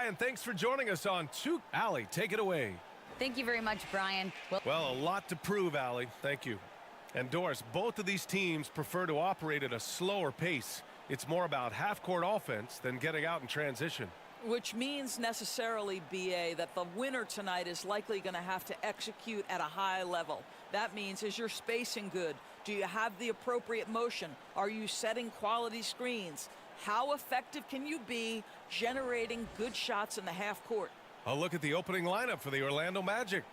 Shai, and thanks for joining us on Allie, take it away. Thank you very much, Brian. Well, a lot to prove, Allie. Thank you. And Doris, both of these teams prefer to operate at a slower pace. It's more about half-court offense than getting out in transition. Which means necessarily, BA, that the winner tonight is likely going to have to execute at a high level. That means, is your spacing good? Do you have the appropriate motion? Are you setting quality screens? How effective can you be generating good shots in the half court? A look at the opening lineup for the Orlando Magic.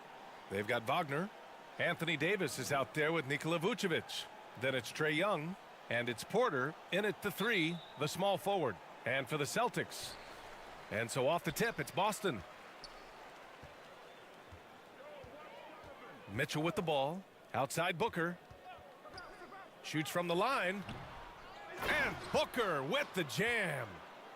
They've got Wagner. Anthony Davis is out there with Nikola Jokic. Then it's Trae Young. And it's Porter in at the 3, the small forward. And for the Celtics. And so off the tip, it's Boston. Mitchell with the ball. Outside Booker. Shoots from the line. And Booker with the jam.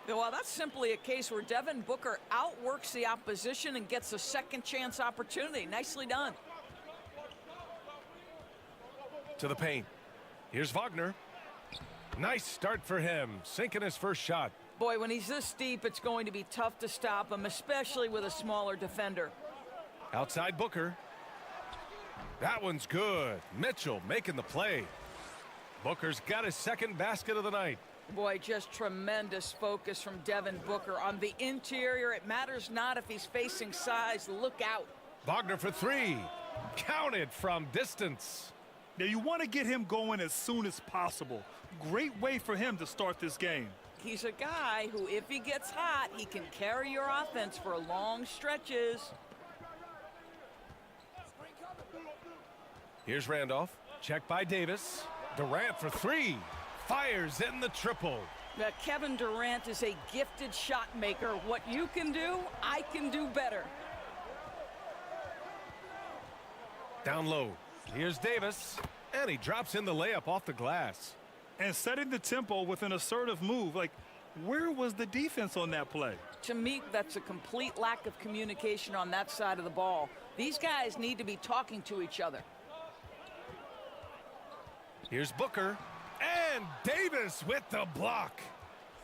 Well, that's simply a case where Devin Booker outworks the opposition and gets a second chance opportunity. Nicely done. To the paint. Here's Wagner. Nice start for him, sinking his first shot. Boy, when he's this deep, it's going to be tough to stop him, especially with a smaller defender. Outside Booker. That one's good. Mitchell making the play. Booker's got his second basket of the night. Boy, just tremendous focus from Devin Booker. On the interior, it matters not if he's facing size. Look out. Wagner for 3. Counted from distance. Now, you want to get him going as soon as possible. Great way for him to start this game. He's a guy who, if he gets hot, he can carry your offense for long stretches. Here's Randolph. Check by Davis. Durant for 3. Fires in the triple. Now, Kevin Durant is a gifted shot maker. What you can do, I can do better. Down low. Here's Davis. And he drops in the layup off the glass. And setting the tempo with an assertive move. Like, where was the defense on that play? To me, that's a complete lack of communication on that side of the ball. These guys need to be talking to each other. Here's Booker. And Davis with the block.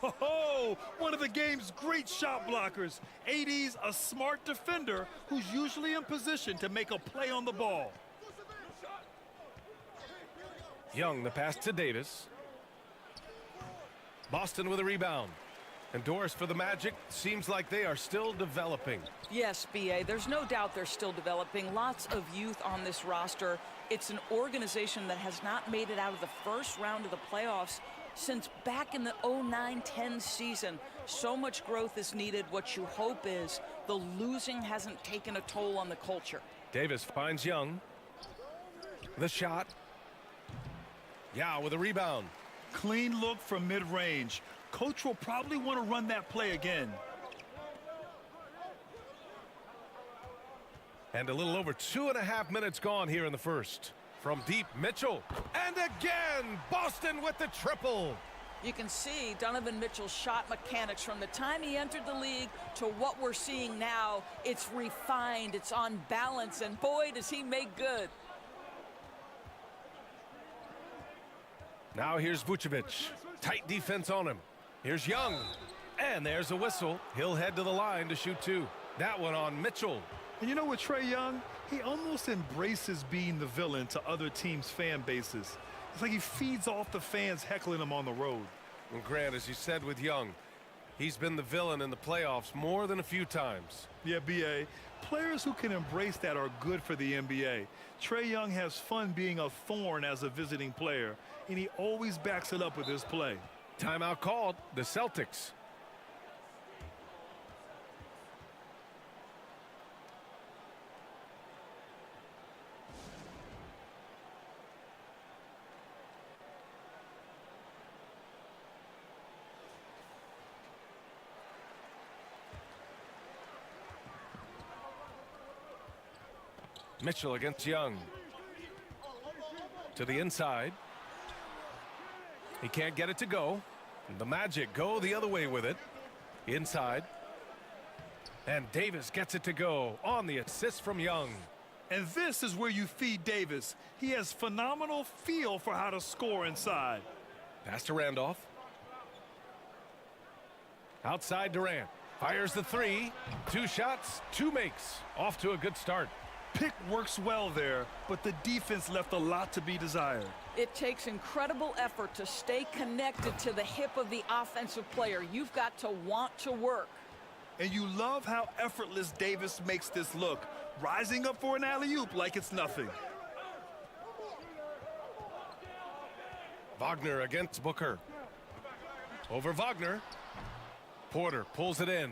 Oh, one of the game's great shot blockers. AD's a smart defender who's usually in position to make a play on the ball. Young, the pass to Davis. Boston with a rebound. And Doris, for the Magic, seems like they are still developing. Yes, B.A., there's no doubt they're still developing. Lots of youth on this roster. It's an organization that has not made it out of the first round of the playoffs since back in the 09-10 season. So much growth is needed. What you hope is the losing hasn't taken a toll on the culture. Davis finds Young. The shot. Yeah, with a rebound. Clean look from mid-range. Coach will probably want to run that play again. And a little over 2.5 minutes gone here in the first. From deep, Mitchell. And again, Boston with the triple. You can see Donovan Mitchell's shot mechanics from the time he entered the league to what we're seeing now. It's refined, it's on balance, and boy, does he make good. Now here's Vucevic. Tight defense on him. Here's Young. And there's a whistle. He'll head to the line to shoot 2. That one on Mitchell. And you know what, Trae Young? He almost embraces being the villain to other teams' fan bases. It's like he feeds off the fans heckling him on the road. And Grant, as you said with Young, he's been the villain in the playoffs more than a few times. Yeah, B.A., players who can embrace that are good for the NBA. Trae Young has fun being a thorn as a visiting player, and he always backs it up with his play. Timeout called, the Celtics. Mitchell against Young. To the inside. He can't get it to go. The Magic go the other way with it. Inside. And Davis gets it to go on the assist from Young. And this is where you feed Davis. He has phenomenal feel for how to score inside. Pass to Randolph. Outside Durant. Fires the three. 2 shots, 2 makes. Off to a good start. Pick works well there, but the defense left a lot to be desired. It takes incredible effort to stay connected to the hip of the offensive player. You've got to want to work. And you love how effortless Davis makes this look, rising up for an alley-oop like it's nothing. Wagner against Booker. Over Wagner. Porter pulls it in.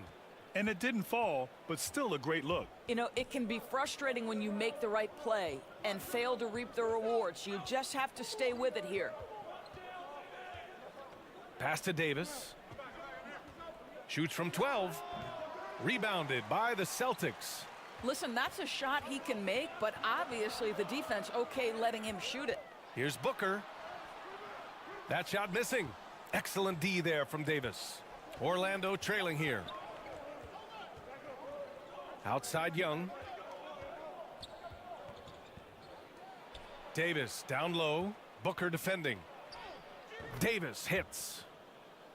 And it didn't fall, but still a great look. You know, it can be frustrating when you make the right play and fail to reap the rewards. You just have to stay with it here. Pass to Davis. Shoots from 12. Rebounded by the Celtics. Listen, that's a shot he can make, but obviously the defense okay letting him shoot it. Here's Booker. That shot missing. Excellent D there from Davis. Orlando trailing here. Outside Young. Davis down low. Booker defending. Davis hits.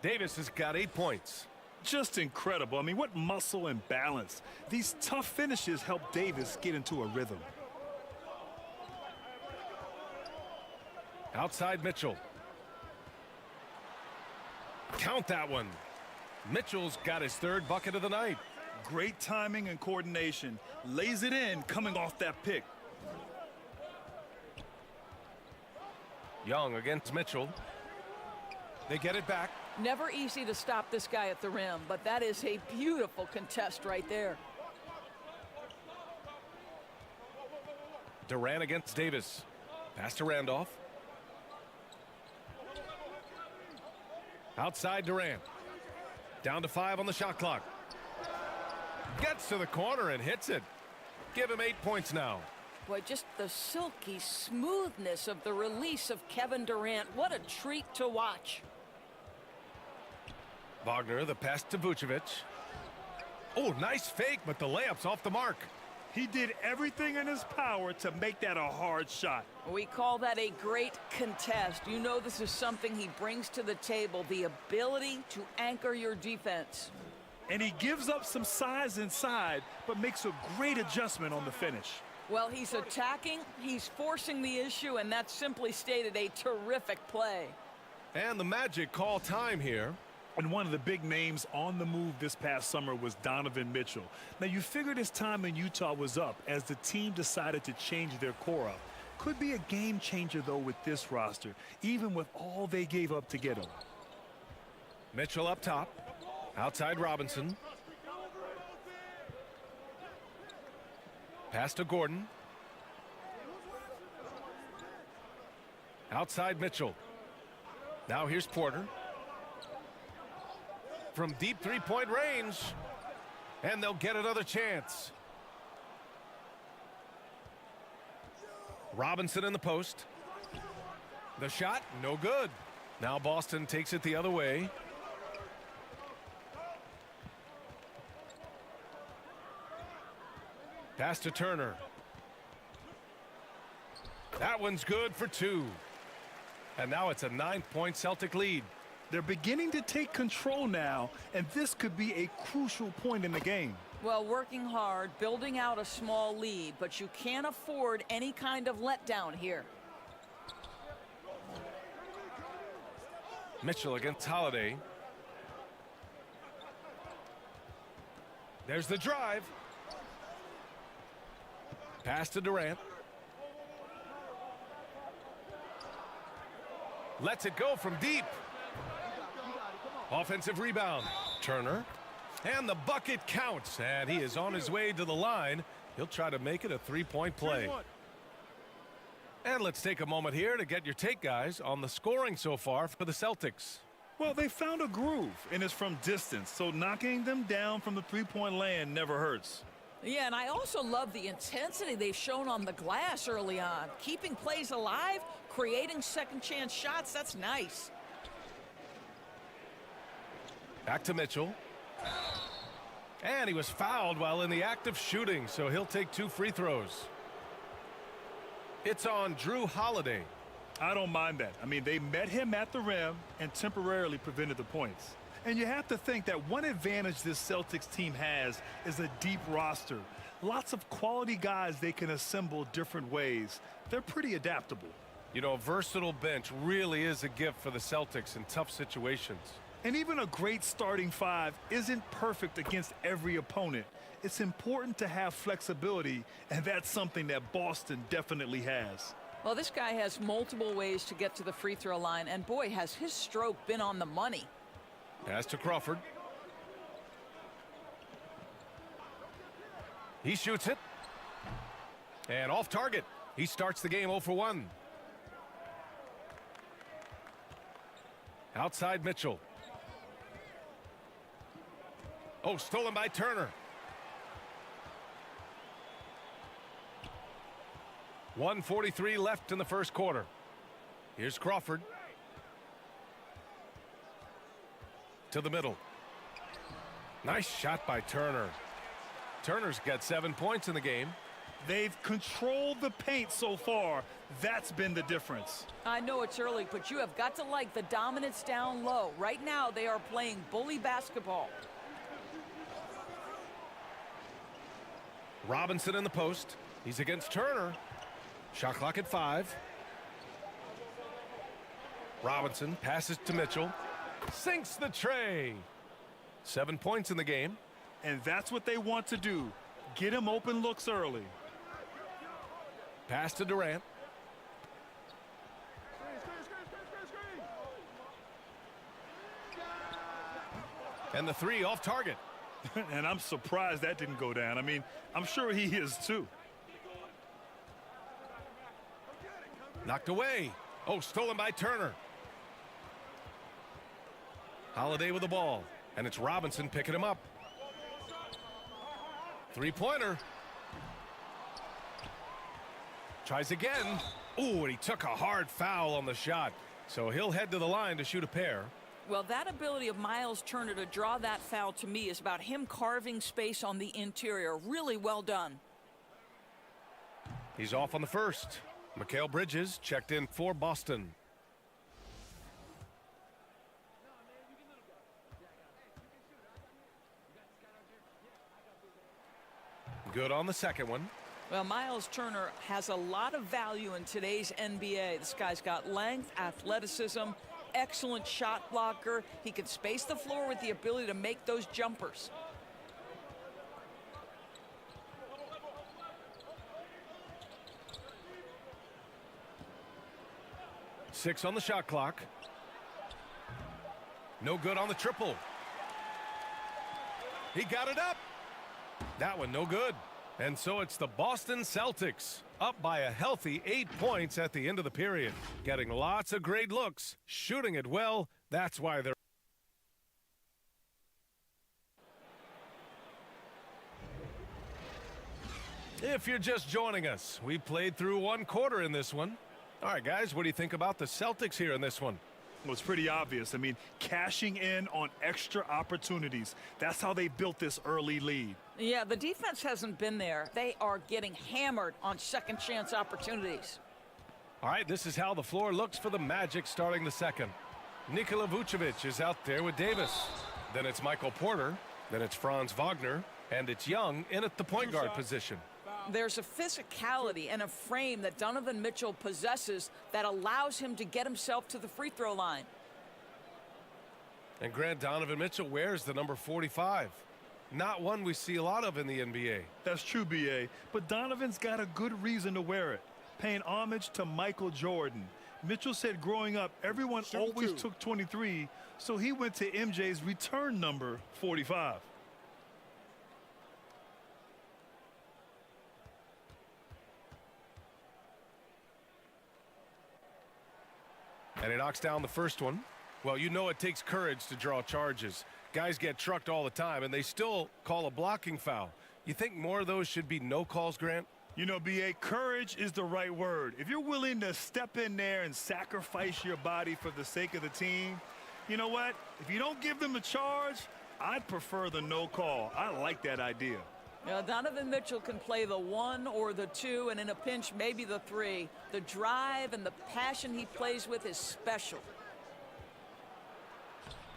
Davis has got 8 points. Just incredible. I mean, what muscle and balance. These tough finishes help Davis get into a rhythm. Outside Mitchell. Count that one. Mitchell's got his 3rd bucket of the night. Great timing and coordination. Lays it in coming off that pick. Young against Mitchell. They get it back. Never easy to stop this guy at the rim, but that is a beautiful contest right there. Durant against Davis. Pass to Randolph. Outside Durant. Down to 5 on the shot clock. Gets to the corner and hits it. Give him 8 points now. Boy, just the silky smoothness of the release of Kevin Durant. What a treat to watch. Wagner, the pass to Vucevic. Oh, nice fake, but the layup's off the mark. He did everything in his power to make that a hard shot. We call that a great contest. You know this is something he brings to the table, the ability to anchor your defense. And he gives up some size inside, but makes a great adjustment on the finish. Well, he's attacking, he's forcing the issue, and that's simply stated a terrific play. And the Magic call time here. And one of the big names on the move this past summer was Donovan Mitchell. Now, you figured his time in Utah was up as the team decided to change their core up. Could be a game changer, though, with this roster, even with all they gave up to get him. Mitchell up top. Outside Robinson. Pass to Gordon. Outside Mitchell. Now here's Porter. From deep 3-point range. And they'll get another chance. Robinson in the post. The shot, no good. Now Boston takes it the other way. Pass to Turner. That one's good for 2. And now it's a 9-point Celtic lead. They're beginning to take control now, and this could be a crucial point in the game. Well, working hard, building out a small lead, but you can't afford any kind of letdown here. Mitchell against Holiday. There's the drive. Pass to Durant. Lets it go from deep. Offensive rebound. Turner. And the bucket counts. And he is on his way to the line. He'll try to make it a 3-point play. And let's take a moment here to get your take, guys, on the scoring so far for the Celtics. Well, they found a groove, and it's from distance, so knocking them down from the three-point land never hurts. Yeah, and I also love the intensity they've shown on the glass early on. Keeping plays alive, creating second-chance shots, that's nice. Back to Mitchell. And he was fouled while in the act of shooting, so he'll take 2 free throws. It's on Drew Holiday. I don't mind that. I mean, they met him at the rim and temporarily prevented the points. And you have to think that one advantage this Celtics team has is a deep roster. Lots of quality guys they can assemble different ways. They're pretty adaptable. You know, a versatile bench really is a gift for the Celtics in tough situations. And even a great starting five isn't perfect against every opponent. It's important to have flexibility, and that's something that Boston definitely has. Well, this guy has multiple ways to get to the free throw line, and boy, has his stroke been on the money. Pass to Crawford. He shoots it. And off target. He starts the game 0 for 1. Outside Mitchell. Oh, stolen by Turner. 1:43 left in the first quarter. Here's Crawford. To the middle. Nice shot by Turner. Turner's got 7 points in the game. They've controlled the paint so far. That's been the difference. I know it's early, but you have got to like the dominance down low. Right now, they are playing bully basketball. Robinson in the post. He's against Turner. Shot clock at 5. Robinson passes to Mitchell. Sinks the tray. 7 points in the game. And that's what they want to do. Get him open looks early. Pass to Durant. And the 3 off target. And I'm surprised that didn't go down. I mean, I'm sure he is too. Knocked away. Oh, stolen by Turner. Holiday with the ball. And it's Robinson picking him up. Three-pointer. Tries again. Ooh, and he took a hard foul on the shot. So he'll head to the line to shoot a pair. Well, that ability of Miles Turner to draw that foul to me is about him carving space on the interior. Really well done. He's off on the first. Mikal Bridges checked in for Boston. Good on the second one. Well, Miles Turner has a lot of value in today's NBA. This guy's got length, athleticism, excellent shot blocker. He can space the floor with the ability to make those jumpers. Six on the shot clock. No good on the triple. He got it up. That one no good. And so it's the Boston Celtics up by a healthy 8 points at the end of the period. Getting lots of great looks, shooting it well. That's why they're. If you're just joining us, we played through one quarter in this one. All right, guys, what do you think about the Celtics here in this one? Well, it's pretty obvious. I mean, cashing in on extra opportunities. That's how they built this early lead. Yeah, the defense hasn't been there. They are getting hammered on second chance opportunities. All right, this is how the floor looks for the Magic starting the second. Nikola Vucevic is out there with Davis. Then it's Michael Porter. Then it's Franz Wagner. And it's Young in at the point guard position. There's a physicality and a frame that Donovan Mitchell possesses that allows him to get himself to the free throw line. And Grant, Donovan Mitchell wears the number 45. Not one we see a lot of in the NBA. That's true, B.A., but Donovan's got a good reason to wear it, paying homage to Michael Jordan. Mitchell said growing up, everyone always took 23, so he went to MJ's return number 45. And he knocks down the first one. Well, you know it takes courage to draw charges. Guys get trucked all the time, and they still call a blocking foul. You think more of those should be no calls, Grant? You know, B.A., courage is the right word. If you're willing to step in there and sacrifice your body for the sake of the team, you know what? If you don't give them a charge, I'd prefer the no call. I like that idea. Yeah, Donovan Mitchell can play the 1 or the 2, and in a pinch, maybe the 3. The drive and the passion he plays with is special.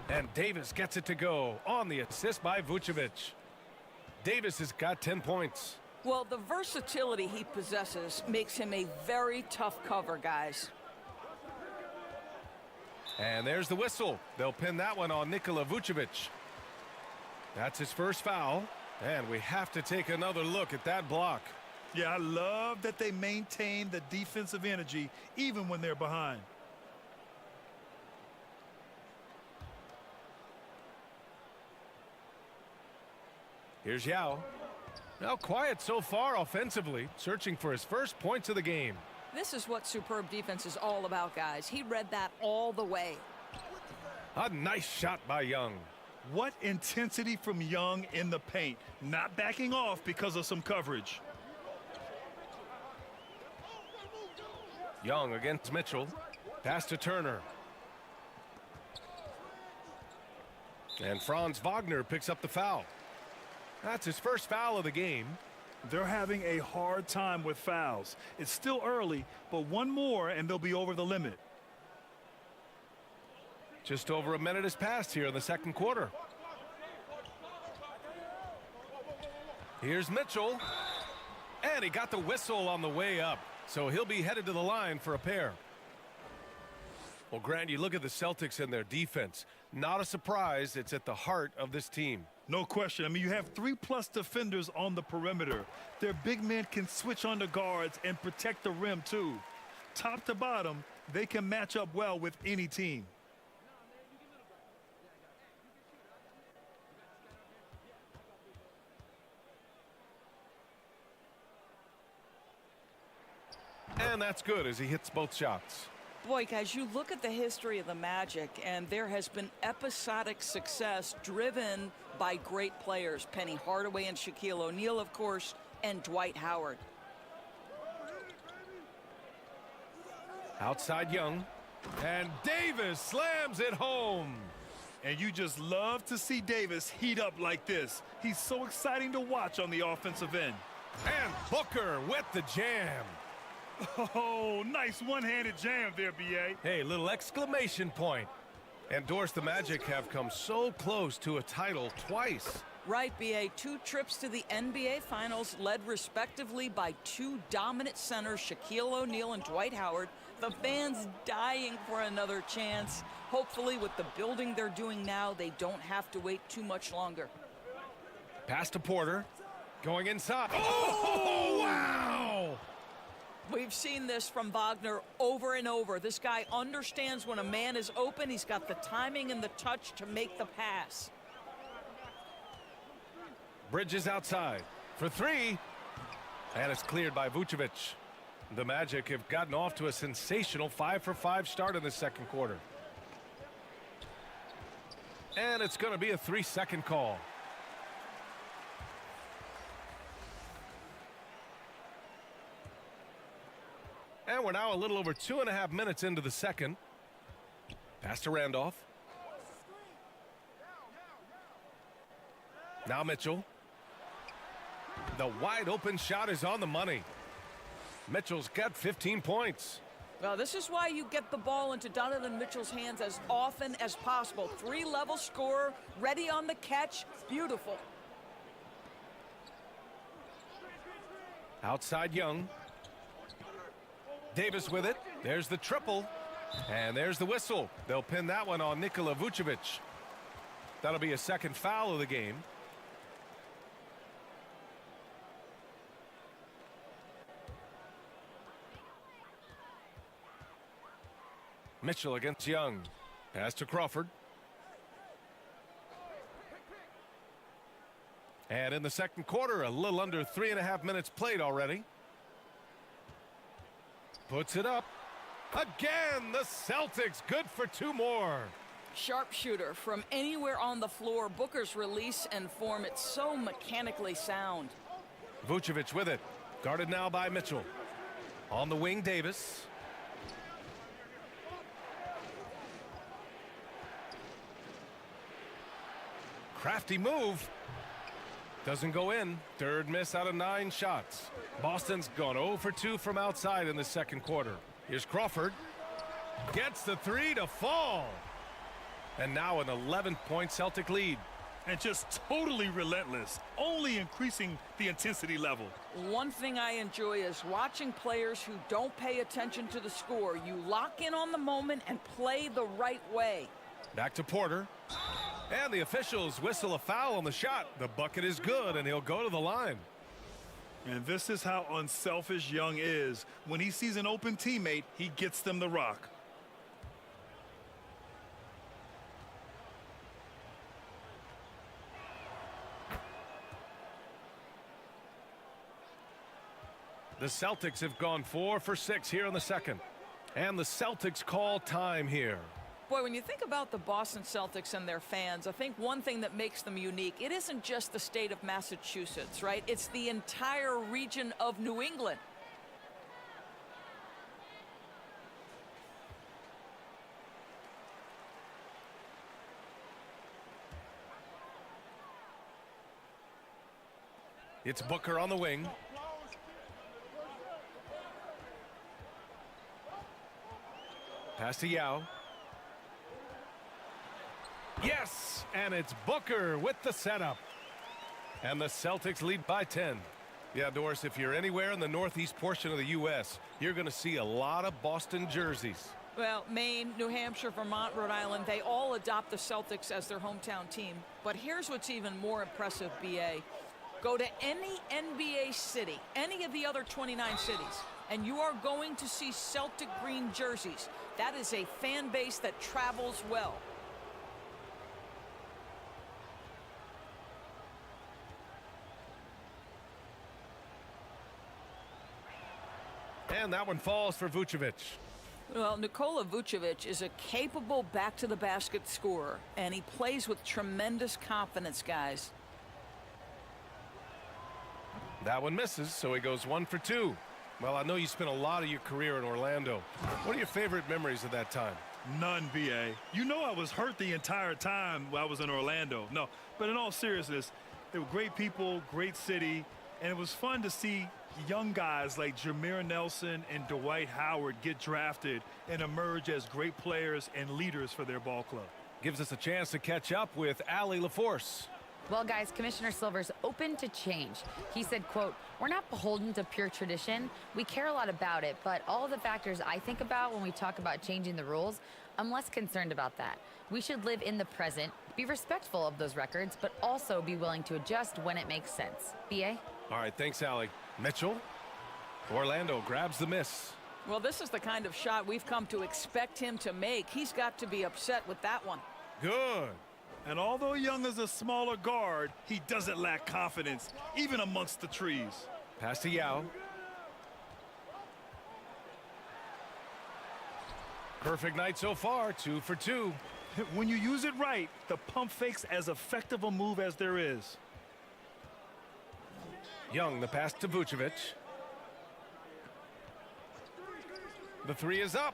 And Davis gets it to go on the assist by Vucevic. Davis has got 10 points. Well, the versatility he possesses makes him a very tough cover, guys. And there's the whistle. They'll pin that one on Nikola Vucevic. That's his first foul. And we have to take another look at that block. Yeah, I love that they maintain the defensive energy even when they're behind. Here's Yao. Now quiet so far offensively, searching for his first points of the game. This is what superb defense is all about, guys. He read that all the way. A nice shot by Young. What intensity from Young in the paint. Not backing off because of some coverage. Young against Mitchell. Pass to Turner. And Franz Wagner picks up the foul. That's his first foul of the game. They're having a hard time with fouls. It's still early, but one more and they'll be over the limit. Just over a minute has passed here in the second quarter. Here's Mitchell. And he got the whistle on the way up. So he'll be headed to the line for a pair. Well, Grant, you look at the Celtics and their defense. Not a surprise, it's at the heart of this team. No question. I mean, you have 3+ defenders on the perimeter. Their big men can switch on the guards and protect the rim, too. Top to bottom, they can match up well with any team. And that's good as he hits both shots. Boy, guys, you look at the history of the Magic, and there has been episodic success driven by great players. Penny Hardaway and Shaquille O'Neal, of course, and Dwight Howard. Outside Young. And Davis slams it home. And you just love to see Davis heat up like this. He's so exciting to watch on the offensive end. And Booker with the jam. Oh, nice one-handed jam there, B.A. Hey, little exclamation point. And Doris, the Magic have come so close to a title twice. Right, B.A. 2 trips to the NBA Finals led respectively by 2 dominant centers, Shaquille O'Neal and Dwight Howard. The fans dying for another chance. Hopefully, with the building they're doing now, they don't have to wait too much longer. Pass to Porter. Going inside. Oh, wow! We've seen this from Wagner over and over. This guy understands when a man is open. He's got the timing and the touch to make the pass. Bridges outside for 3. And it's cleared by Vucevic. The Magic have gotten off to a sensational 5-for-5 start in the second quarter. And it's going to be a 3-second call. And we're now a little over 2.5 minutes into the second. Pass to Randolph. Now Mitchell. The wide open shot is on the money. Mitchell's got 15 points. Well, this is why you get the ball into Donovan Mitchell's hands as often as possible. 3-level scorer, ready on the catch. Beautiful. Outside Young. Davis with it. There's the triple. And there's the whistle. They'll pin that one on Nikola Vucevic. That'll be a second foul of the game. Mitchell against Young. Pass to Crawford. And in the second quarter, a little under 3.5 minutes played already. Puts it up. Again, the Celtics good for 2 more. Sharpshooter from anywhere on the floor. Booker's release and form, it's so mechanically sound. Vucevic with it. Guarded now by Mitchell. On the wing, Davis. Crafty move. Doesn't go in. Third miss out of 9 shots. Boston's gone 0 for 2 from outside in the second quarter. Here's Crawford. Gets the 3 to fall. And now an 11-point Celtic lead. And just totally relentless, only increasing the intensity level. One thing I enjoy is watching players who don't pay attention to the score. You lock in on the moment and play the right way. Back to Porter. And the officials whistle a foul on the shot. The bucket is good, and he'll go to the line. And this is how unselfish Young is. When he sees an open teammate, he gets them the rock. The Celtics have gone 4 for 6 here in the second. And the Celtics call time here. Boy, when you think about the Boston Celtics and their fans, I think one thing that makes them unique, it isn't just the state of Massachusetts, right? It's the entire region of New England. It's Booker on the wing. Pass to Yao. Yes, and it's Booker with the setup. And the Celtics lead by 10. Yeah, Doris, if you're anywhere in the northeast portion of the U.S., you're going to see a lot of Boston jerseys. Well, Maine, New Hampshire, Vermont, Rhode Island, they all adopt the Celtics as their hometown team. But here's what's even more impressive, B.A. Go to any NBA city, any of the other 29 cities, and you are going to see Celtic green jerseys. That is a fan base that travels well. And that one falls for Vucevic. Well, Nikola Jokic is a capable back-to-the-basket scorer, and he plays with tremendous confidence, guys. That one misses, so he goes 1 for 2. Well, I know you spent a lot of your career in Orlando. What are your favorite memories of that time? None, B.A. You know I was hurt the entire time while I was in Orlando. No, but in all seriousness, they were great people, great city, and it was fun to see young guys like Jameer Nelson and Dwight Howard get drafted and emerge as great players and leaders for their ball club. Gives us a chance to catch up with Allie LaForce. Well, guys, Commissioner Silver's open to change. He said, quote, "We're not beholden to pure tradition. We care a lot about it, but all of the factors I think about when we talk about changing the rules, I'm less concerned about that. We should live in the present, be respectful of those records, but also be willing to adjust when it makes sense." B.A.? All right, thanks, Allie. Mitchell. Orlando grabs the miss. Well, this is the kind of shot we've come to expect him to make. He's got to be upset with that one. Good. And although Young is a smaller guard, he doesn't lack confidence, even amongst the trees. Pass to Yao. Perfect night so far, 2 for 2. When you use it right, the pump fake's as effective a move as there is. Young, the pass to Vucevic. The three is up.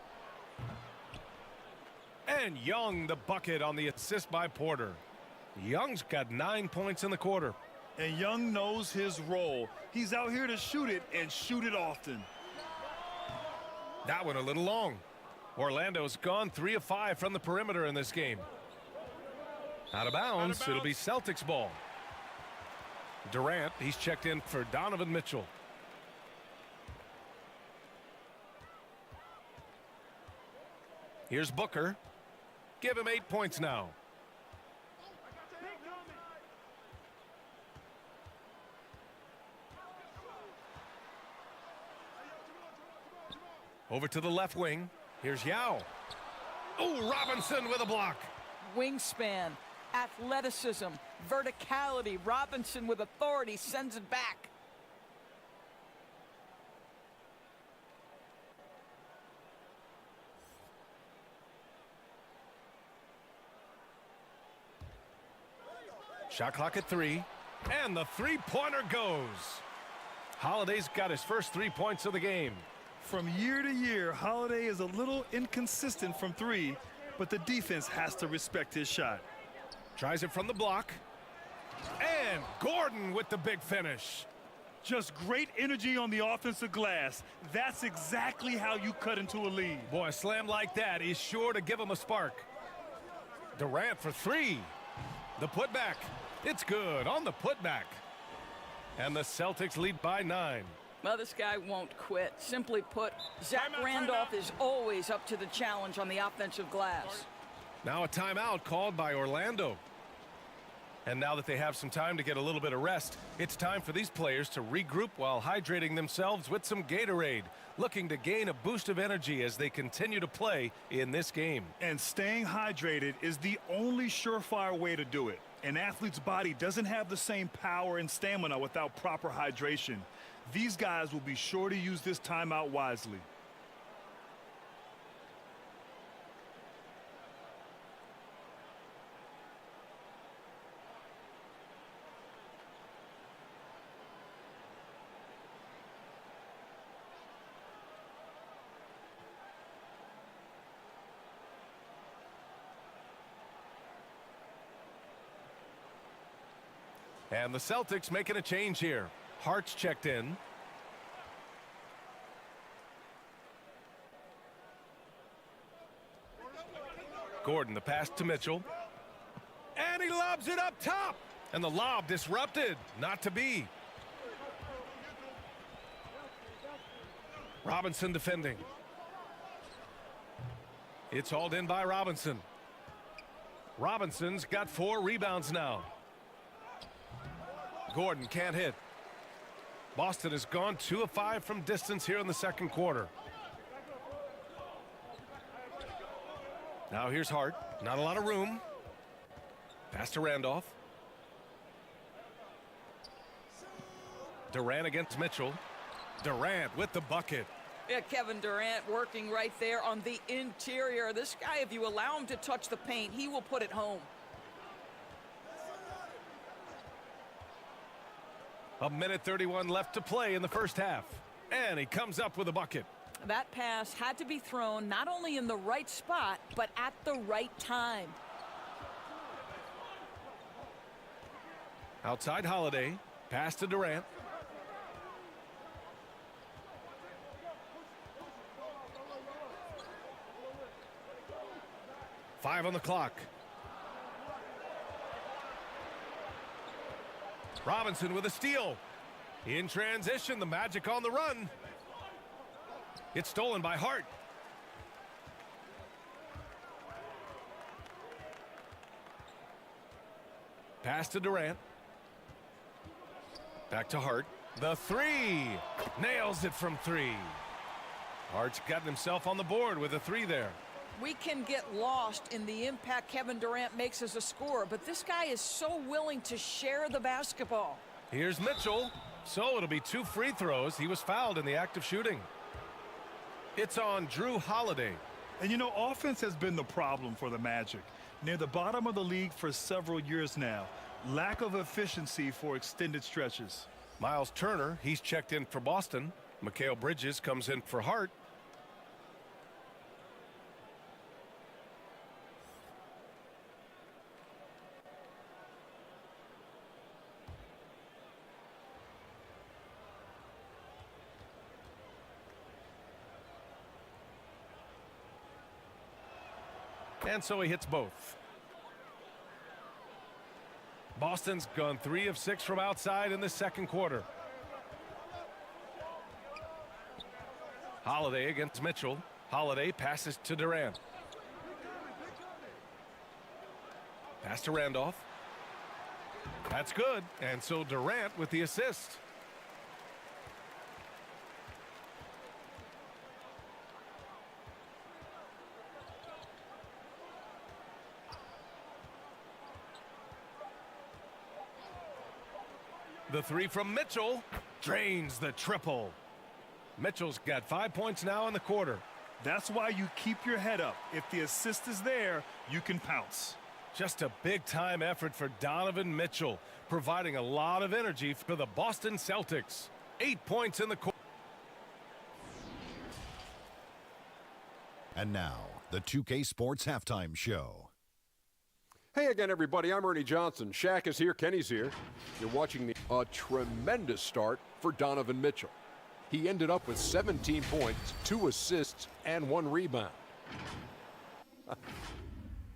And Young, the bucket on the assist by Porter. Young's got 9 points in the quarter. And Young knows his role. He's out here to shoot it and shoot it often. That one a little long. Orlando's gone 3 of 5 from the perimeter in this game. Out of bounds. It'll be Celtics ball. Durant, he's checked in for Donovan Mitchell. Here's Booker. Give him 8 points now. Over to the left wing. Here's Yao. Oh, Robinson with a block. Wingspan, athleticism, verticality. Robinson with authority sends it back. Shot clock at 3. And the three-pointer goes. Holiday's got his first 3 points of the game. From year to year, Holiday is a little inconsistent from 3, but the defense has to respect his shot. Tries it from the block. And Gordon with the big finish. Just great energy on the offensive glass. That's exactly how you cut into a lead. Boy, a slam like that is sure to give him a spark. Durant for three. The putback. It's good on the putback. And the Celtics lead by 9. Well, this guy won't quit. Simply put, Zach Randolph is always up to the challenge on the offensive glass. Now a timeout called by Orlando. And now that they have some time to get a little bit of rest, it's time for these players to regroup while hydrating themselves with some Gatorade, looking to gain a boost of energy as they continue to play in this game. And staying hydrated is the only surefire way to do it. An athlete's body doesn't have the same power and stamina without proper hydration. These guys will be sure to use this timeout wisely. And the Celtics making a change here. Hart's checked in. Gordon, the pass to Mitchell. And he lobs it up top. And the lob disrupted. Not to be. Robinson defending. It's hauled in by Robinson. Robinson's got 4 rebounds now. Gordon can't hit. Boston has gone 2 of 5 from distance here in the second quarter. Now here's Hart. Not a lot of room. Pass to Randolph. Durant against Mitchell. Durant with the bucket. Yeah, Kevin Durant working right there on the interior. This guy, if you allow him to touch the paint, he will put it home. A minute 31 left to play in the first half. And he comes up with a bucket. That pass had to be thrown not only in the right spot, but at the right time. Outside Holiday. Pass to Durant. Five on the clock. Robinson with a steal. In transition, the Magic on the run. It's stolen by Hart. Pass to Durant. Back to Hart. The three. Nails it from 3. Hart's gotten himself on the board with a 3 there. We can get lost in the impact Kevin Durant makes as a scorer, but this guy is so willing to share the basketball. Here's Mitchell. So it'll be 2 free throws. He was fouled in the act of shooting. It's on Drew Holiday. And you know, offense has been the problem for the Magic. Near the bottom of the league for several years now. Lack of efficiency for extended stretches. Miles Turner, he's checked in for Boston. Mikal Bridges comes in for Hart. And so he hits both. Boston's gone 3 of 6 from outside in the second quarter. Holiday against Mitchell. Holiday passes to Durant. Pass to Randolph. That's good. And so Durant with the assist. The 3 from Mitchell drains the triple. Mitchell's got 5 points now in the quarter. That's why you keep your head up. If the assist is there, you can pounce. Just a big-time effort for Donovan Mitchell, providing a lot of energy for the Boston Celtics. 8 points in the quarter. And now, the 2K Sports Halftime Show. Hey again, everybody. I'm Ernie Johnson. Shaq is here. Kenny's here. You're watching a tremendous start for Donovan Mitchell. He ended up with 17 points, 2 assists, and 1 rebound.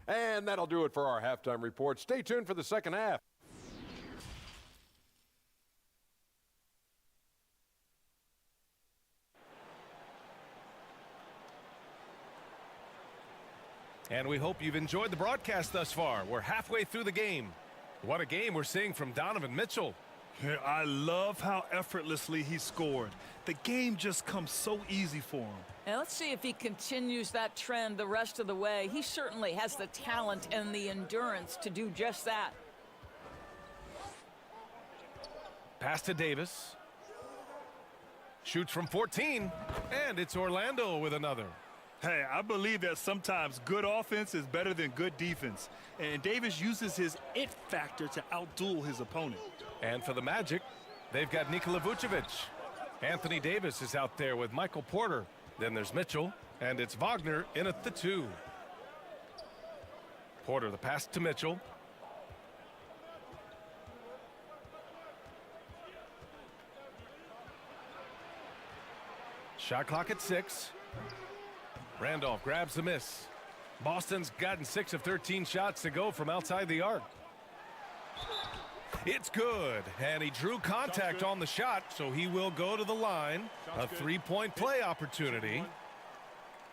And that'll do it for our halftime report. Stay tuned for the second half. And we hope you've enjoyed the broadcast thus far. We're halfway through the game. What a game we're seeing from Donovan Mitchell. I love how effortlessly he scored. The game just comes so easy for him. And let's see if he continues that trend the rest of the way. He certainly has the talent and the endurance to do just that. Pass to Davis. Shoots from 14. And it's Orlando with another. Hey, I believe that sometimes good offense is better than good defense. And Davis uses his it factor to outduel his opponent. And for the Magic, they've got Nikola Vucevic. Anthony Davis is out there with Michael Porter. Then there's Mitchell, and it's Wagner in at the 2. Porter, the pass to Mitchell. Shot clock at 6. Randolph grabs the miss. Boston's gotten 6 of 13 shots to go from outside the arc. It's good, and he drew contact on the shot, so he will go to the line. A 3-point play opportunity.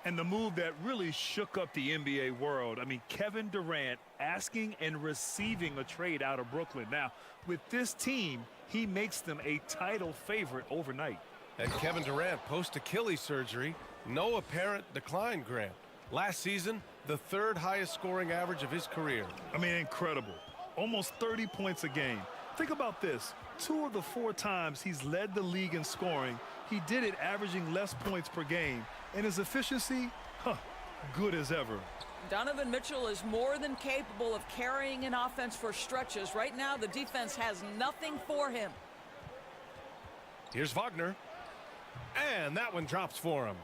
And the move that really shook up the NBA world. I mean, Kevin Durant asking and receiving a trade out of Brooklyn. Now, with this team, he makes them a title favorite overnight. And Kevin Durant, post-Achilles surgery, no apparent decline, Grant. Last season, the 3rd highest scoring average of his career. I mean, incredible. Almost 30 points a game. Think about this. 2 of the 4 times he's led the league in scoring, he did it averaging less points per game. And his efficiency, good as ever. Donovan Mitchell is more than capable of carrying an offense for stretches. Right now, the defense has nothing for him. Here's Wagner. And that one drops for him.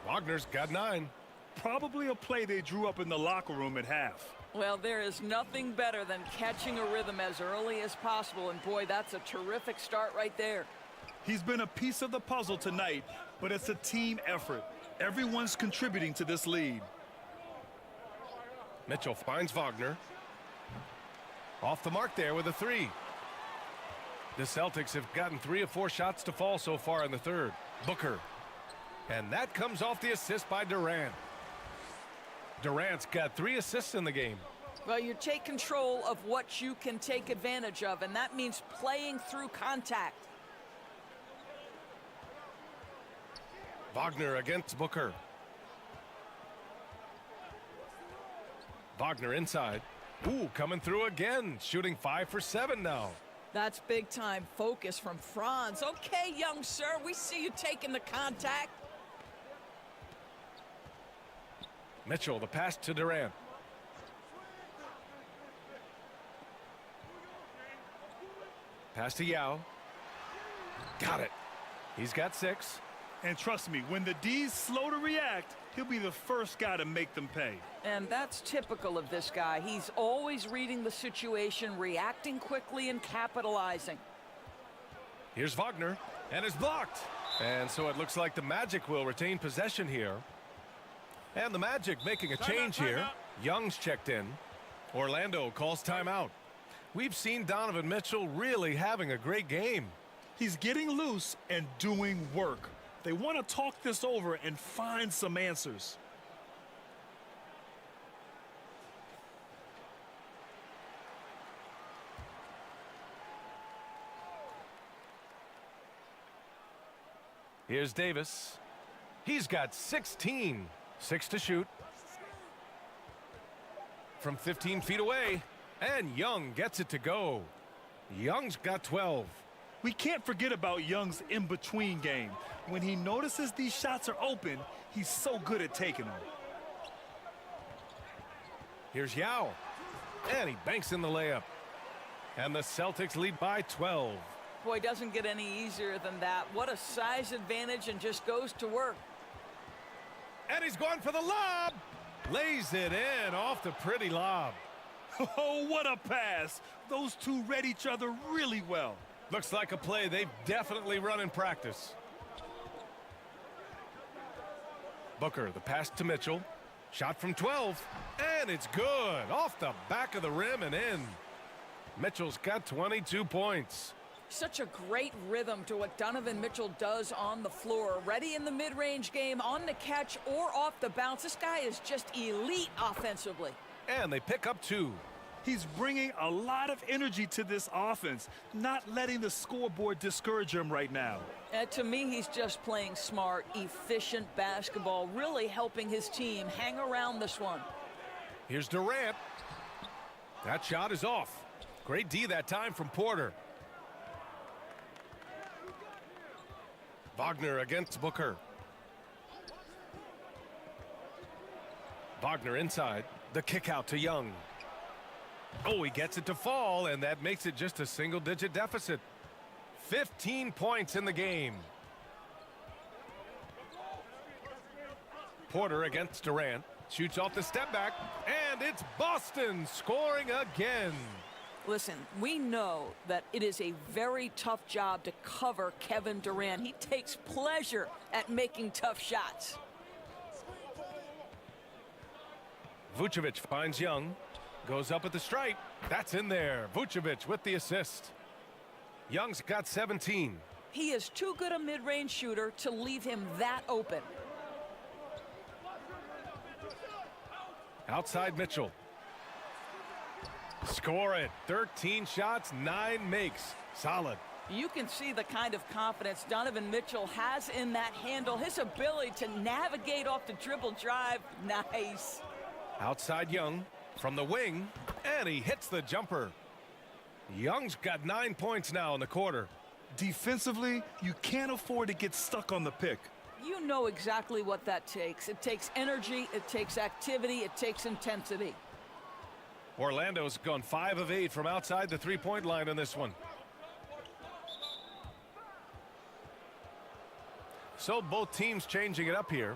Wagner's got 9. Probably a play they drew up in the locker room at half. Well, there is nothing better than catching a rhythm as early as possible. And boy, that's a terrific start right there. He's been a piece of the puzzle tonight, but it's a team effort. Everyone's contributing to this lead. Mitchell finds Wagner. Off the mark there with a 3. The Celtics have gotten 3 of 4 shots to fall so far in the 3rd. Booker. And that comes off the assist by Durant. Durant's got 3 assists in the game. Well, you take control of what you can take advantage of, and that means playing through contact. Wagner against Booker. Wagner inside. Ooh, coming through again. Shooting 5 for 7 now. That's big-time focus from Franz. Okay, young sir, we see you taking the contact. Mitchell, the pass to Durant. Pass to Yao. Got it. He's got 6. And trust me, when the D's slow to react, he'll be the first guy to make them pay. And that's typical of this guy. He's always reading the situation, reacting quickly, and capitalizing. Here's Wagner, and it's blocked. And so it looks like the Magic will retain possession here. And the Magic making a change here. Young's checked in. Orlando calls timeout. We've seen Donovan Mitchell really having a great game. He's getting loose and doing work. They want to talk this over and find some answers. Here's Davis. He's got 16. 6 to shoot. From 15 feet away. And Young gets it to go. Young's got 12. We can't forget about Young's in-between game. When he notices these shots are open, he's so good at taking them. Here's Yao. And he banks in the layup. And the Celtics lead by 12. Boy, doesn't get any easier than that. What a size advantage, and just goes to work. And he's going for the lob. Lays it in off the pretty lob. Oh, what a pass. Those two read each other really well. Looks like a play they've definitely run in practice. Booker, the pass to Mitchell. Shot from 12, and it's good. Off the back of the rim and in. Mitchell's got 22 points. Such a great rhythm to what Donovan Mitchell does on the floor. Ready in the mid-range game, on the catch or off the bounce. This guy is just elite offensively. And they pick up 2. He's bringing a lot of energy to this offense, not letting the scoreboard discourage him right now. To me, he's just playing smart, efficient basketball, really helping his team hang around this one. Here's Durant. That shot is off. Great D that time from Porter. Wagner against Booker. Wagner inside. The kick out to Young. Oh, he gets it to fall, and that makes it just a single-digit deficit. 15 points in the game. Porter against Durant. Shoots off the step back, and it's Boston scoring again. Listen, we know that it is a very tough job to cover Kevin Durant. He takes pleasure at making tough shots. Vucevic finds Young. Goes up at the stripe. That's in there. Vucevic with the assist. Young's got 17. He is too good a mid-range shooter to leave him that open. Outside Mitchell. Score it. 13 shots, 9 makes. Solid. You can see the kind of confidence Donovan Mitchell has in that handle. His ability to navigate off the dribble drive. Nice. Outside Young from the wing, and he hits the jumper. Young's got 9 points now in the quarter. Defensively, you can't afford to get stuck on the pick. You know exactly what that takes. It takes energy, it takes activity, it takes intensity. Orlando's gone 5 of 8 from outside the three-point line on this one. So both teams changing it up here.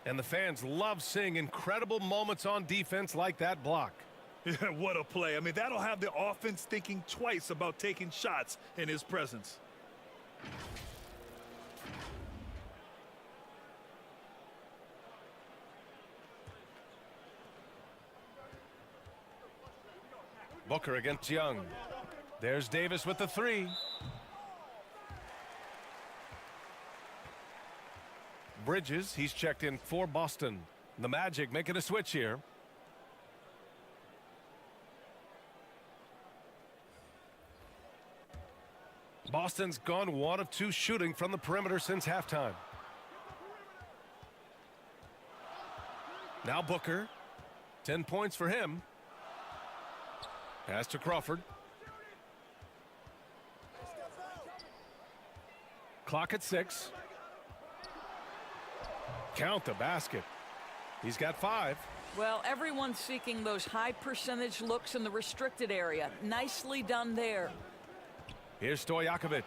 And the fans love seeing incredible moments on defense like that block. What a play. I mean, that'll have the offense thinking twice about taking shots in his presence. Booker against Young. There's Davis with the 3. Bridges, he's checked in for Boston. The Magic making a switch here. Boston's gone 1 of 2 shooting from the perimeter since halftime. Now Booker. 10 points for him. Pass to Crawford. Clock at 6. Count the basket. He's got 5. Well, everyone's seeking those high percentage looks in the restricted area. Nicely done there. Here's Stojakovic.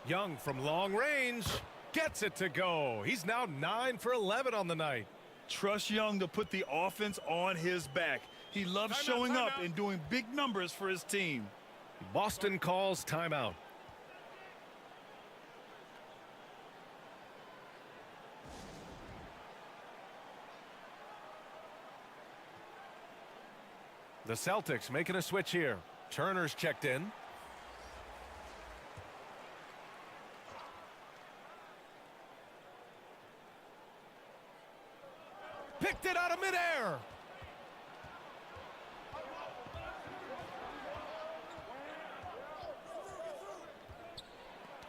Young from long range gets it to go. He's now 9 for 11 on the night. Trust Young to put the offense on his back. He loves showing up and doing big numbers for his team. Boston calls timeout. The Celtics making a switch here. Turner's checked in. Picked it out of midair.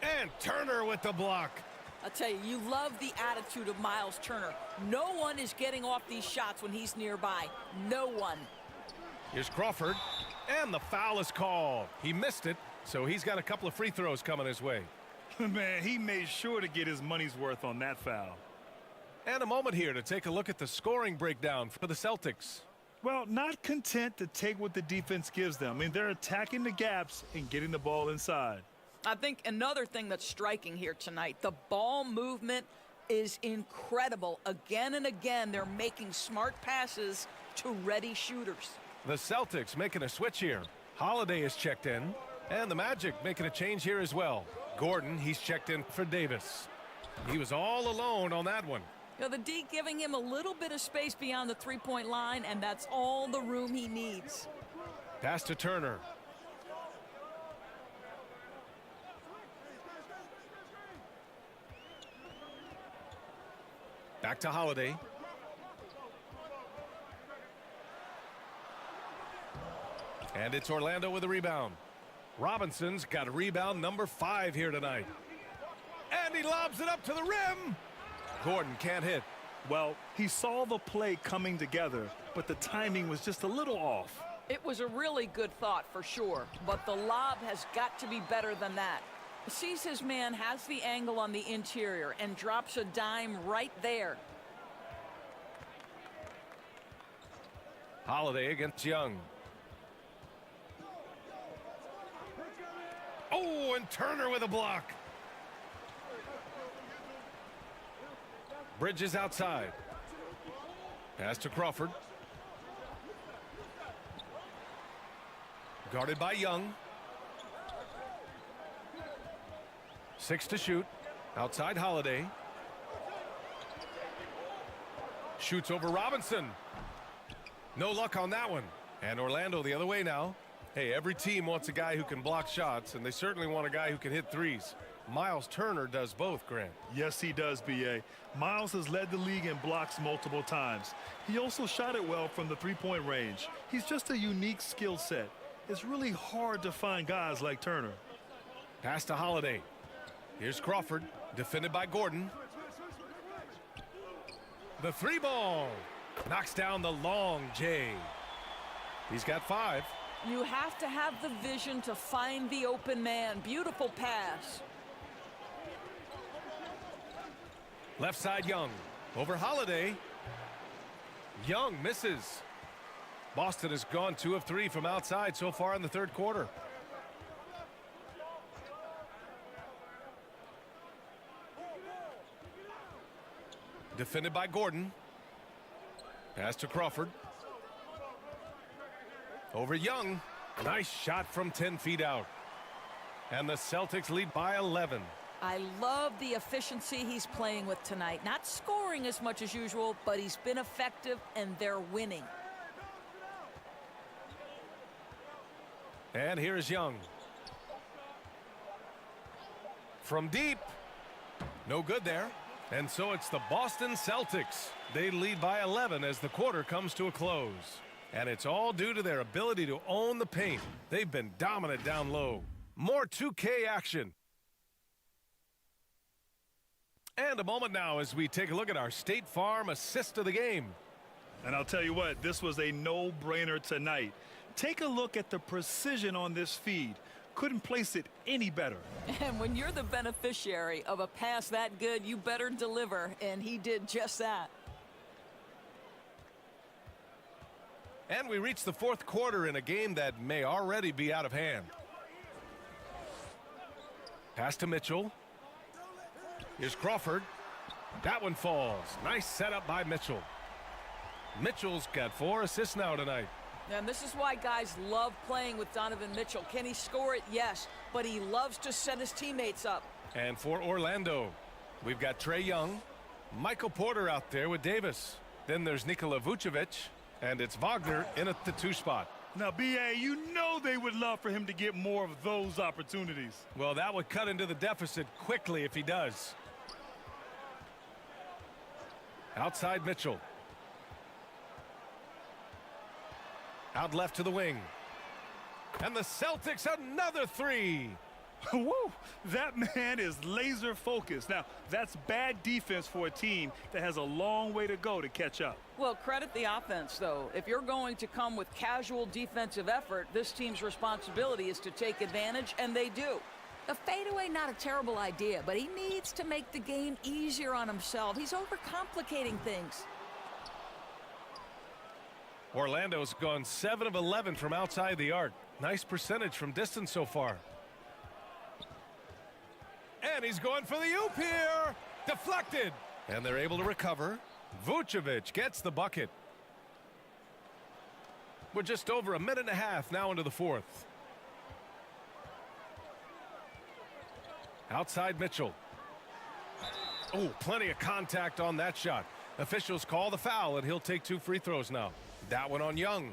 And Turner with the block. I'll tell you, you love the attitude of Miles Turner. No one is getting off these shots when he's nearby. No one. Here's Crawford, and the foul is called. He missed it, so he's got a couple of free throws coming his way. Man, he made sure to get his money's worth on that foul. And a moment here to take a look at the scoring breakdown for the Celtics. Well, not content to take what the defense gives them. I mean, they're attacking the gaps and getting the ball inside. I think another thing that's striking here tonight, the ball movement is incredible. Again and again, they're making smart passes to ready shooters. The Celtics making a switch here. Holiday is checked in, and the Magic making a change here as well. Gordon, he's checked in for Davis. He was all alone on that one. You know, the D giving him a little bit of space beyond the three-point line, and that's all the room he needs. Pass to Turner. Back to Holiday. And it's Orlando with a rebound. Robinson's got a rebound number 5 here tonight. And he lobs it up to the rim. Gordon can't hit. Well, he saw the play coming together, but the timing was just a little off. It was a really good thought for sure, but the lob has got to be better than that. Sees his man, has the angle on the interior, and drops a dime right there. Holiday against Young. Oh, and Turner with a block. Bridges outside. Pass to Crawford. Guarded by Young. 6 to shoot. Outside Holiday. Shoots over Robinson. No luck on that one. And Orlando the other way now. Hey, every team wants a guy who can block shots, and they certainly want a guy who can hit threes. Miles Turner does both, Grant. Yes, he does, B.A. Miles has led the league in blocks multiple times. He also shot it well from the three-point range. He's just a unique skill set. It's really hard to find guys like Turner. Pass to Holiday. Here's Crawford, defended by Gordon. The 3 ball. Knocks down the long J. He's got 5. You have to have the vision to find the open man. Beautiful pass. Left side Young. Over Holiday. Young misses. Boston has gone 2 of 3 from outside so far in the third quarter. Defended by Gordon. Pass to Crawford. Over Young. Nice shot from 10 feet out. And the Celtics lead by 11. I love the efficiency he's playing with tonight. Not scoring as much as usual, but he's been effective, and they're winning. And here's Young. From deep. No good there. And so it's the Boston Celtics. They lead by 11 as the quarter comes to a close. And it's all due to their ability to own the paint. They've been dominant down low. More 2K action. And a moment now as we take a look at our State Farm assist of the game. And I'll tell you what, this was a no-brainer tonight. Take a look at the precision on this feed. Couldn't place it any better. And when you're the beneficiary of a pass that good, you better deliver, and he did just that. And we reach the fourth quarter in a game that may already be out of hand. Pass to Mitchell. Here's Crawford. That one falls. Nice setup by Mitchell. Mitchell's got 4 assists now tonight. And this is why guys love playing with Donovan Mitchell. Can he score it? Yes. But he loves to set his teammates up. And for Orlando, we've got Trae Young, Michael Porter out there with Davis. Then there's Nikola Vucevic, and it's Wagner in at the 2 spot. Now, B.A., you know they would love for him to get more of those opportunities. Well, that would cut into the deficit quickly if he does. Outside Mitchell. Out left to the wing. And the Celtics another 3. Woo! That man is laser focused. Now, that's bad defense for a team that has a long way to go to catch up. Well, credit the offense, though. If you're going to come with casual defensive effort, this team's responsibility is to take advantage, and they do. A fadeaway, not a terrible idea, but he needs to make the game easier on himself. He's overcomplicating things. Orlando's gone 7 of 11 from outside the arc. Nice percentage from distance so far. And he's going for the oop here. Deflected. And they're able to recover. Vucevic gets the bucket. We're just over a minute and a half now into the fourth. Outside Mitchell. Oh, plenty of contact on that shot. Officials call the foul, and he'll take 2 free throws now. That one on Young.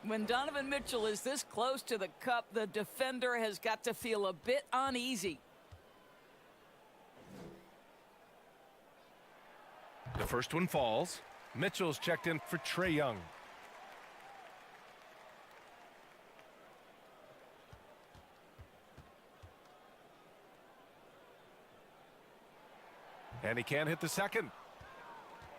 When Donovan Mitchell is this close to the cup, the defender has got to feel a bit uneasy. The first one falls. Mitchell's checked in for Trae Young. And he can't hit the second.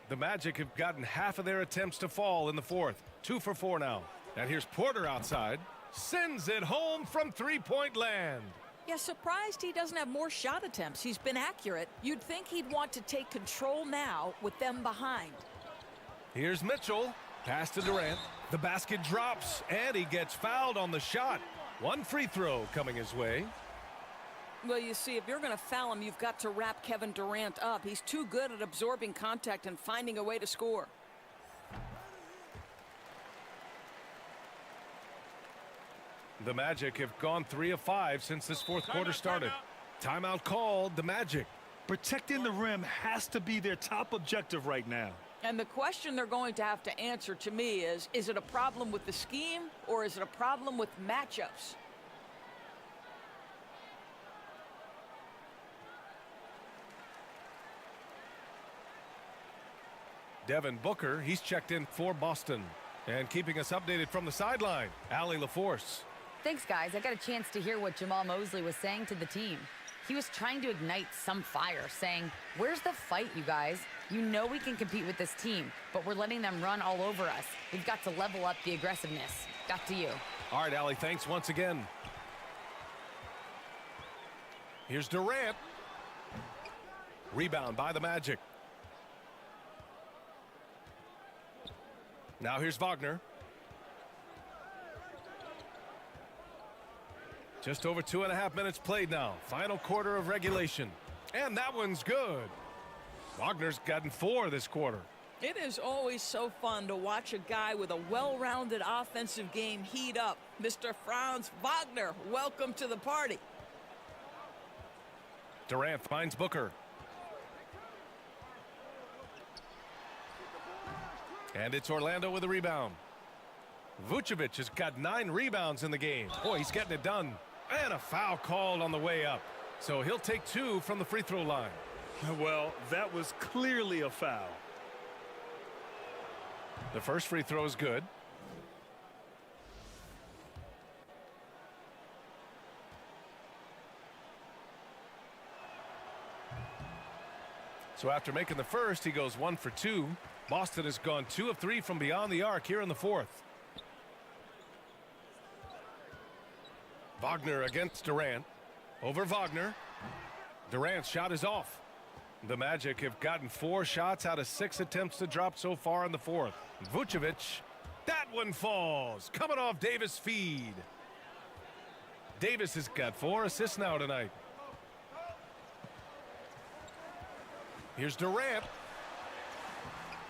The Magic have gotten half of their attempts to fall in the fourth. 2 for 4 now. And here's Porter outside. Sends it home from three-point land. Yeah, surprised he doesn't have more shot attempts. He's been accurate. You'd think he'd want to take control now with them behind. Here's Mitchell. Pass to Durant. The basket drops, and he gets fouled on the shot. 1 free throw coming his way. Well, you see, if you're going to foul him, you've got to wrap Kevin Durant up. He's too good at absorbing contact and finding a way to score. The Magic have gone 3 of 5 since this fourth quarter started. Timeout called. The Magic. Protecting the rim has to be their top objective right now. And the question they're going to have to answer to me is it a problem with the scheme or is it a problem with matchups? Devin Booker, he's checked in for Boston. And keeping us updated from the sideline, Allie LaForce. Thanks, guys. I got a chance to hear what Jamal Mosley was saying to the team. He was trying to ignite some fire, saying, "Where's the fight, you guys? You know we can compete with this team, but we're letting them run all over us. We've got to level up the aggressiveness." Back to you. All right, Allie, thanks once again. Here's Durant. Rebound by the Magic. Now here's Wagner. Just over 2.5 minutes played now. Final quarter of regulation. And that one's good. Wagner's gotten 4 this quarter. It is always so fun to watch a guy with a well-rounded offensive game heat up. Mr. Franz Wagner, welcome to the party. Durant finds Booker. And it's Orlando with a rebound. Vucevic has got 9 rebounds in the game. Boy, he's getting it done. And a foul called on the way up. So he'll take 2 from the free throw line. Well, that was clearly a foul. The first free throw is good. So after making the first, he goes 1 for 2. Boston has gone 2 of 3 from beyond the arc here in the fourth. Wagner against Durant. Over Wagner. Durant's shot is off. The Magic have gotten 4 shots out of 6 attempts to drop so far in the fourth. Vucevic. That one falls. Coming off Davis' feed. Davis has got 4 assists now tonight. Here's Durant.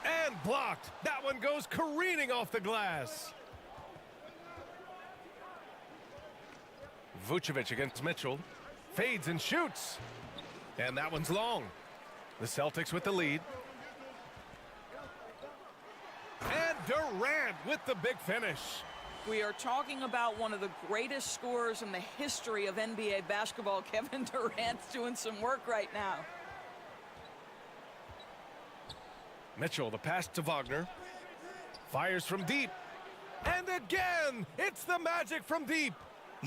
And blocked. That one goes careening off the glass. Vucevic against Mitchell. Fades and shoots. And that one's long. The Celtics with the lead. And Durant with the big finish. We are talking about one of the greatest scorers in the history of NBA basketball. Kevin Durant's doing some work right now. Mitchell, the pass to Wagner. Fires from deep. And again, it's the Magic from deep.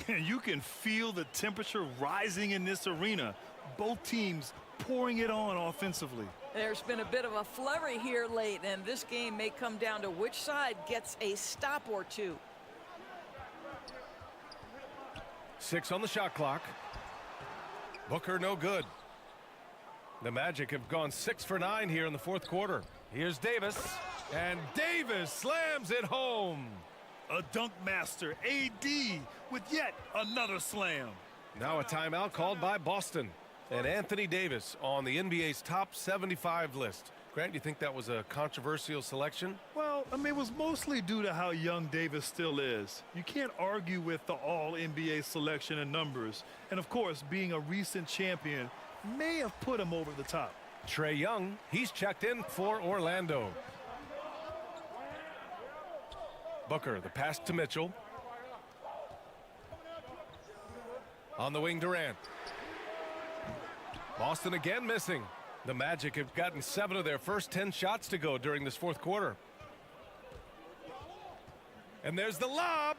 You can feel the temperature rising in this arena. Both teams pouring it on offensively. There's been a bit of a flurry here late, and this game may come down to which side gets a stop or 2. 6 on the shot clock. Booker no good. The Magic have gone 6 for 9 here in the fourth quarter. Here's Davis. And Davis slams it home. A dunk master, AD, with yet another slam. Now a timeout called by Boston. And Anthony Davis on the NBA's top 75 list. Grant, you think that was a controversial selection? Well, I mean, it was mostly due to how young Davis still is. You can't argue with the all-NBA selection and numbers. And, of course, being a recent champion may have put him over the top. Trae Young, he's checked in for Orlando. Booker, the pass to Mitchell. On the wing, Durant. Boston again missing. The Magic have gotten 7 of their first 10 shots to go during this fourth quarter. And there's the lob.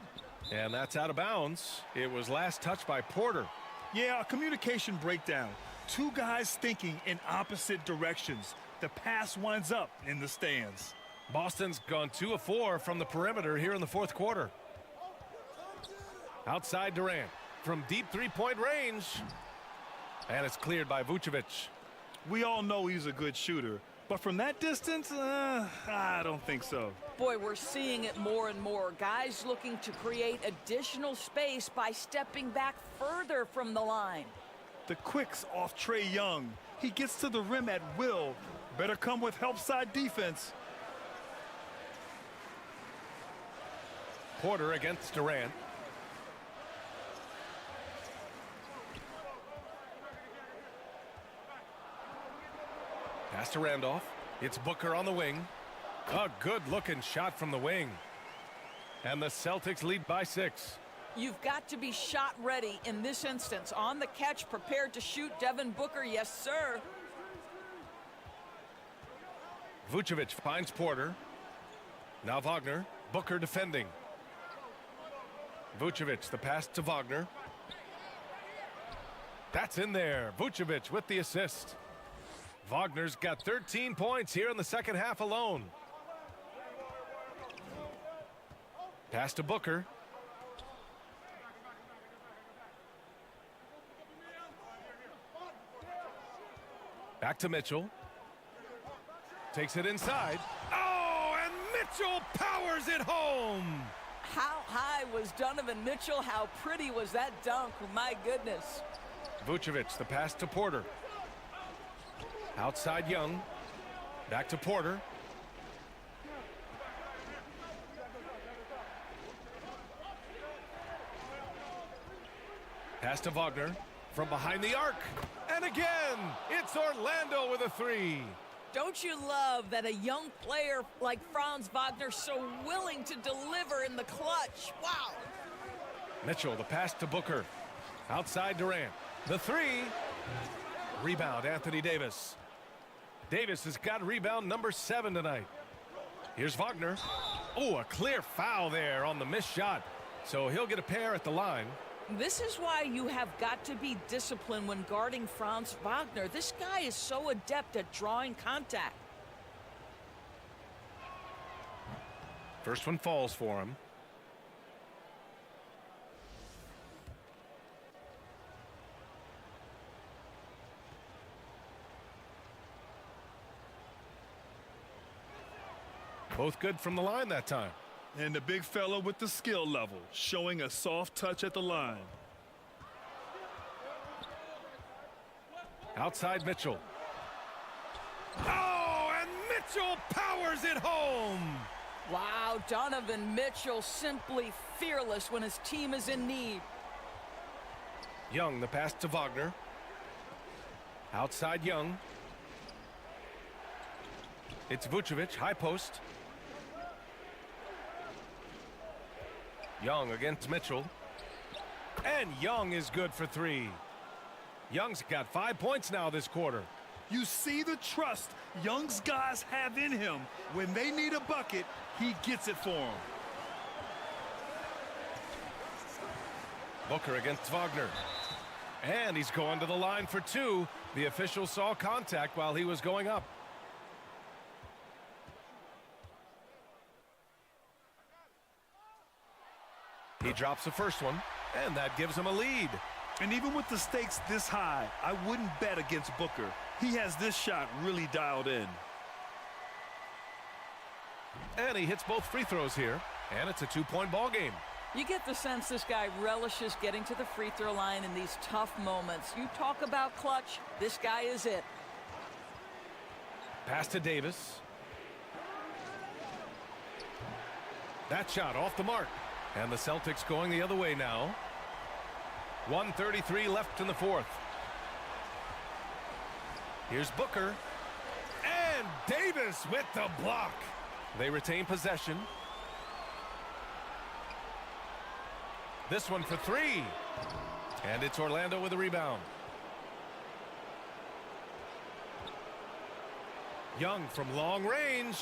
And that's out of bounds. It was last touched by Porter. Yeah, a communication breakdown. Two guys thinking in opposite directions. The pass winds up in the stands. Boston's gone 2 of 4 from the perimeter here in the fourth quarter. Outside Durant from deep three-point range. And it's cleared by Vucevic. We all know he's a good shooter, but from that distance, I don't think so. Boy, we're seeing it more and more. Guys looking to create additional space by stepping back further from the line. The quicks off Trae Young. He gets to the rim at will. Better come with help side defense. Porter against Durant. Pass to Randolph. It's Booker on the wing. A good-looking shot from the wing. And the Celtics lead by 6. You've got to be shot ready in this instance. On the catch, prepared to shoot. Devin Booker, yes, sir. Vucevic finds Porter. Now Wagner. Booker defending. Vucevic, the pass to Wagner. That's in there. Vucevic with the assist. Wagner's got 13 points here in the second half alone. Pass to Booker. Back to Mitchell. Takes it inside. Oh, and Mitchell powers it home. How high was Donovan Mitchell? How pretty was that dunk? My goodness. Vucevic, the pass to Porter. Outside Young. Back to Porter. Pass to Wagner from behind the arc. And again, it's Orlando with a 3. Don't you love that a young player like Franz Wagner so willing to deliver in the clutch? Wow. Mitchell, the pass to Booker. Outside Durant. The 3. Rebound, Anthony Davis. Davis has got rebound number 7 tonight. Here's Wagner. Oh, a clear foul there on the missed shot. So he'll get a pair at the line. This is why you have got to be disciplined when guarding Franz Wagner. This guy is so adept at drawing contact. First one falls for him. Both good from the line that time. And the big fella with the skill level, showing a soft touch at the line. Outside Mitchell. Oh, and Mitchell powers it home. Wow, Donovan Mitchell simply fearless when his team is in need. Young, the pass to Wagner. Outside Young. It's Vucevic, high post. Young against Mitchell. And Young is good for 3. Young's got 5 points now this quarter. You see the trust Young's guys have in him. When they need a bucket, he gets it for them. Booker against Wagner. And he's going to the line for 2. The official saw contact while he was going up. He drops the first one, and that gives him a lead. And even with the stakes this high, I wouldn't bet against Booker. He has this shot really dialed in. And he hits both free throws here, and it's a 2-point ball game. You get the sense this guy relishes getting to the free throw line in these tough moments. You talk about clutch, this guy is it. Pass to Davis. That shot off the mark. And the Celtics going the other way now. 1:33 left in the fourth. Here's Booker. And Davis with the block. They retain possession. This one for three. And it's Orlando with a rebound. Young from long range.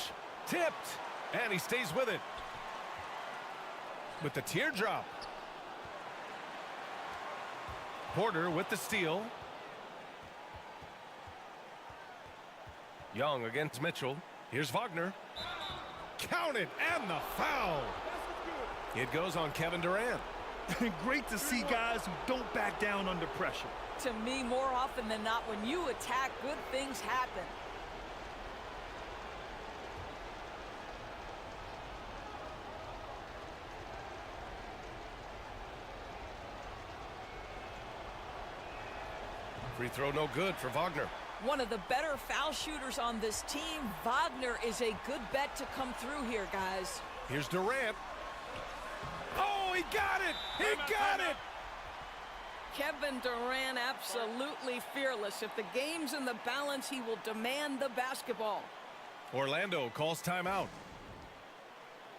Tipped. And he stays with it. With the teardrop. Porter with the steal. Young against Mitchell. Here's Wagner. Count it, and the foul. It goes on Kevin Durant. Great to see guys who don't back down under pressure. To me, more often than not, when you attack, good things happen. Free throw no good for Wagner. One of the better foul shooters on this team. Wagner is a good bet to come through here, guys. Here's Durant. Oh, he got it! He got it! Kevin Durant absolutely fearless. If the game's in the balance, he will demand the basketball. Orlando calls timeout.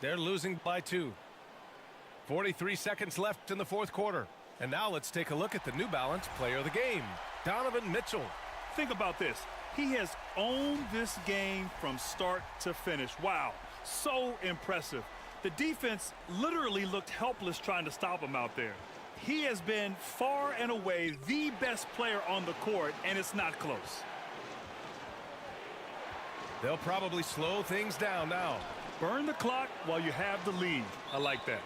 They're losing by 2. 43 seconds left in the fourth quarter. And now let's take a look at the New Balance player of the game, Donovan Mitchell. Think about this. He has owned this game from start to finish. Wow, so impressive. The defense literally looked helpless trying to stop him out there. He has been far and away the best player on the court, and it's not close. They'll probably slow things down now. Burn the clock while you have the lead. I like that.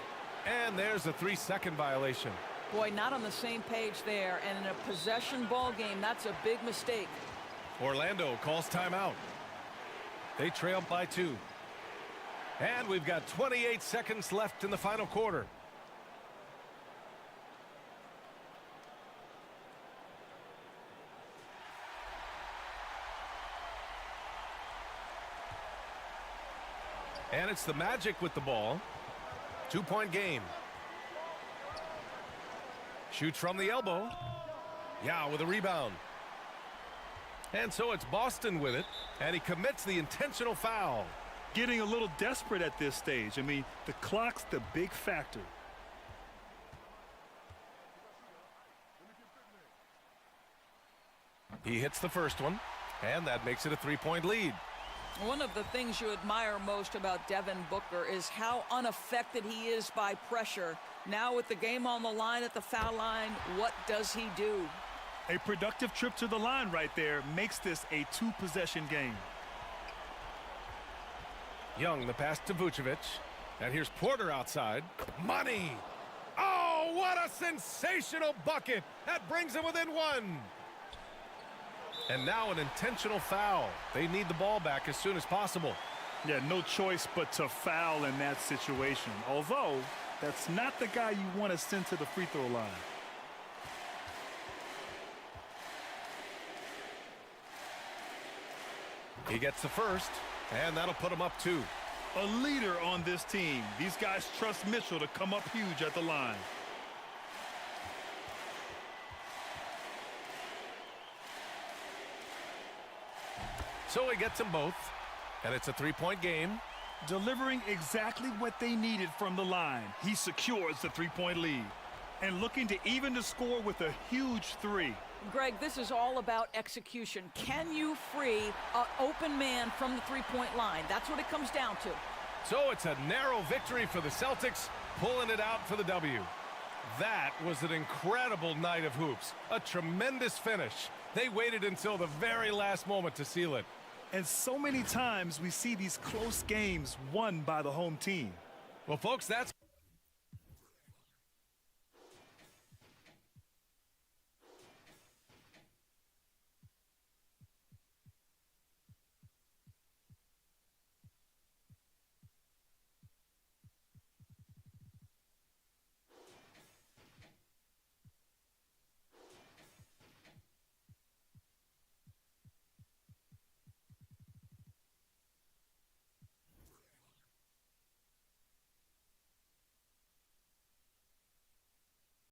And there's a 3-second violation. Boy, not on the same page there, and in a possession ball game, that's a big mistake. Orlando calls timeout. They trail by 2. And we've got 28 seconds left in the final quarter. And it's the Magic with the ball. 2-point game. Shoots from the elbow. Yeah, with a rebound. And so it's Boston with it, and he commits the intentional foul. Getting a little desperate at this stage. I mean, the clock's the big factor. He hits the first one, and that makes it a 3-point lead. One of the things you admire most about Devin Booker is how unaffected he is by pressure. Now with the game on the line at the foul line, what does he do? A productive trip to the line right there makes this a 2-possession game. Young, the pass to Vucevic. And here's Porter outside. Money! Oh, what a sensational bucket! That brings him within 1. And now an intentional foul. They need the ball back as soon as possible. Yeah, no choice but to foul in that situation. Although, that's not the guy you want to send to the free throw line. He gets the first, and that'll put him up 2. A leader on this team. These guys trust Mitchell to come up huge at the line. So he gets them both, and it's a 3-point game. Delivering exactly what they needed from the line. He secures the 3-point lead. And looking to even the score with a huge 3. Greg, this is all about execution. Can you free an open man from the 3-point line? That's what it comes down to. So it's a narrow victory for the Celtics, pulling it out for the W. That was an incredible night of hoops. A tremendous finish. They waited until the very last moment to seal it. And so many times we see these close games won by the home team. Well, folks, that's